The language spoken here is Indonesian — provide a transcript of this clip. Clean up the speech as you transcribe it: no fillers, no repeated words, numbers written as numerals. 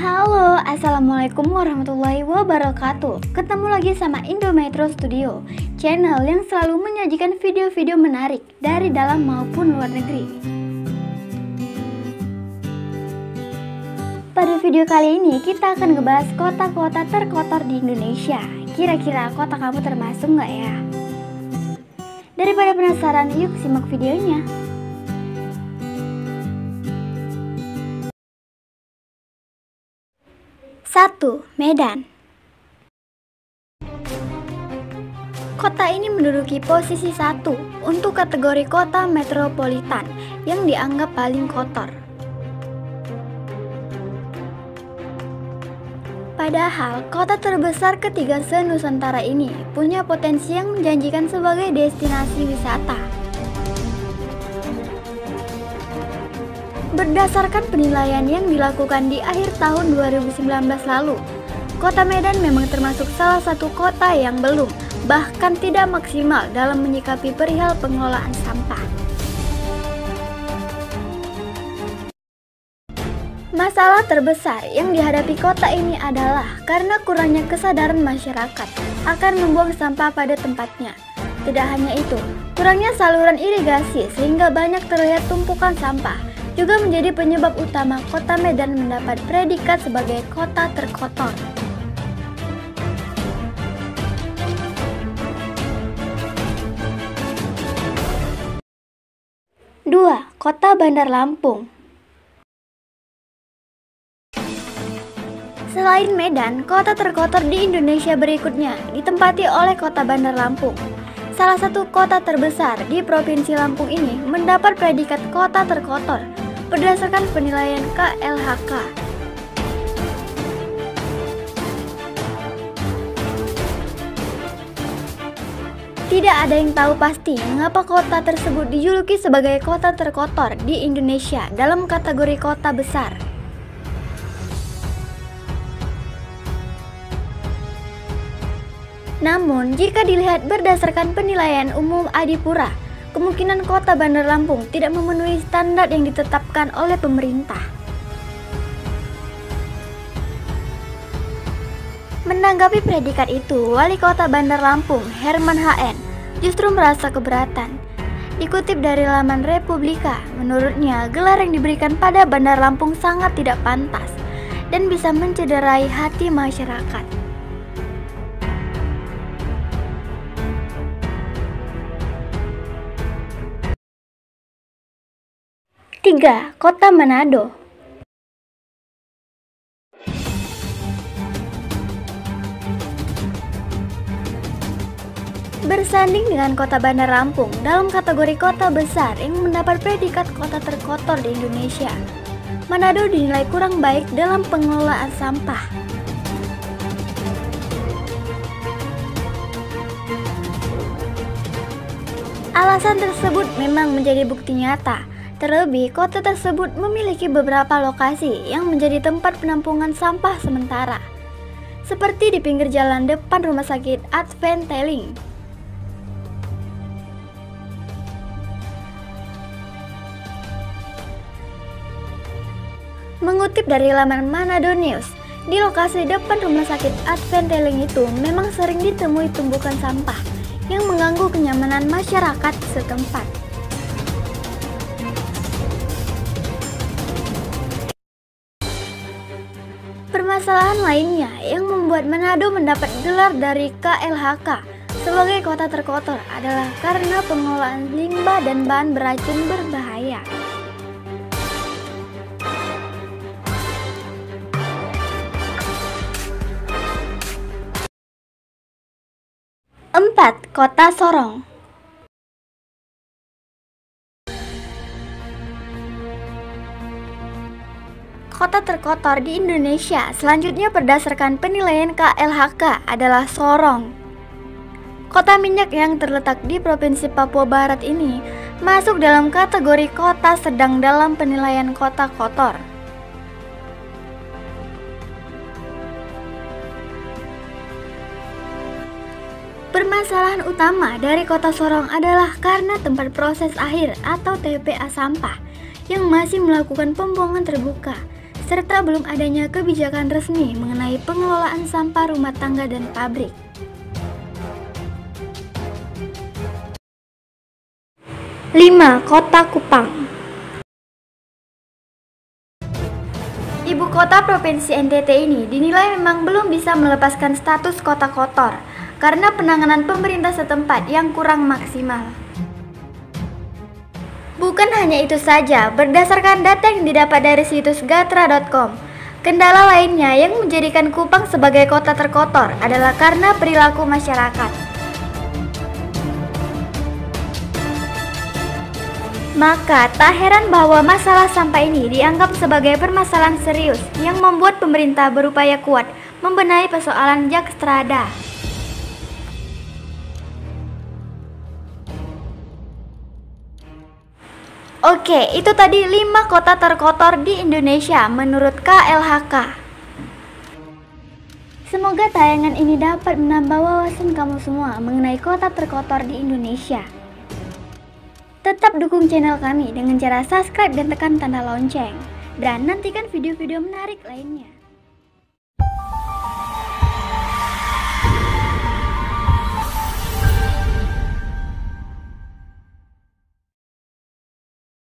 Halo, assalamualaikum warahmatullahi wabarakatuh. Ketemu lagi sama Indometro Studio, channel yang selalu menyajikan video-video menarik dari dalam maupun luar negeri. Pada video kali ini kita akan ngebahas kota-kota terkotor di Indonesia. Kira-kira kota kamu termasuk nggak ya? Daripada penasaran, yuk simak videonya. 1. Medan. Kota ini menduduki posisi 1 untuk kategori kota metropolitan yang dianggap paling kotor. Padahal kota terbesar ketiga se-Nusantara ini punya potensi yang menjanjikan sebagai destinasi wisata. Berdasarkan penilaian yang dilakukan di akhir tahun 2019 lalu, Kota Medan memang termasuk salah satu kota yang belum, bahkan tidak maksimal dalam menyikapi perihal pengelolaan sampah. Masalah terbesar yang dihadapi kota ini adalah karena kurangnya kesadaran masyarakat akan membuang sampah pada tempatnya. Tidak hanya itu, kurangnya saluran irigasi sehingga banyak terlihat tumpukan sampah juga menjadi penyebab utama Kota Medan mendapat predikat sebagai kota terkotor. Dua, Kota Bandar Lampung. Selain Medan, kota terkotor di Indonesia berikutnya ditempati oleh Kota Bandar Lampung. Salah satu kota terbesar di Provinsi Lampung ini mendapat predikat kota terkotor berdasarkan penilaian KLHK. Tidak ada yang tahu pasti mengapa kota tersebut dijuluki sebagai kota terkotor di Indonesia dalam kategori kota besar. Namun, jika dilihat berdasarkan penilaian umum Adipura, kemungkinan kota Bandar Lampung tidak memenuhi standar yang ditetapkan oleh pemerintah. Menanggapi predikat itu, Wali Kota Bandar Lampung, Herman HN, justru merasa keberatan. Dikutip dari laman Republika, menurutnya gelar yang diberikan pada Bandar Lampung sangat tidak pantas dan bisa mencederai hati masyarakat. 3. Kota Manado. Bersanding dengan kota Bandar Lampung dalam kategori kota besar yang mendapat predikat kota terkotor di Indonesia, Manado dinilai kurang baik dalam pengelolaan sampah. Alasan tersebut memang menjadi bukti nyata. Terlebih, kota tersebut memiliki beberapa lokasi yang menjadi tempat penampungan sampah sementara, seperti di pinggir jalan depan Rumah Sakit Advent Teling. Mengutip dari laman Manado News, di lokasi depan Rumah Sakit Advent Teling itu memang sering ditemui tumpukan sampah yang mengganggu kenyamanan masyarakat setempat. Permasalahan lainnya yang membuat Manado mendapat gelar dari KLHK sebagai kota terkotor adalah karena pengelolaan limbah dan bahan beracun berbahaya. Empat, Kota Sorong. Kota terkotor di Indonesia selanjutnya berdasarkan penilaian KLHK adalah Sorong. Kota minyak yang terletak di Provinsi Papua Barat ini masuk dalam kategori kota sedang dalam penilaian kota kotor. Permasalahan utama dari kota Sorong adalah karena tempat proses akhir atau TPA sampah yang masih melakukan pembuangan terbuka, serta belum adanya kebijakan resmi mengenai pengelolaan sampah rumah tangga dan pabrik. Lima, Kota Kupang. Ibu kota Provinsi NTT ini dinilai memang belum bisa melepaskan status kota kotor karena penanganan pemerintah setempat yang kurang maksimal. Bukan hanya itu saja, berdasarkan data yang didapat dari situs gatra.com, kendala lainnya yang menjadikan Kupang sebagai kota terkotor adalah karena perilaku masyarakat. Maka tak heran bahwa masalah sampah ini dianggap sebagai permasalahan serius yang membuat pemerintah berupaya kuat membenahi persoalan Jakstrada. Oke, itu tadi 5 kota terkotor di Indonesia menurut KLHK. Semoga tayangan ini dapat menambah wawasan kamu semua mengenai kota terkotor di Indonesia. Tetap dukung channel kami dengan cara subscribe dan tekan tanda lonceng. Dan nantikan video-video menarik lainnya.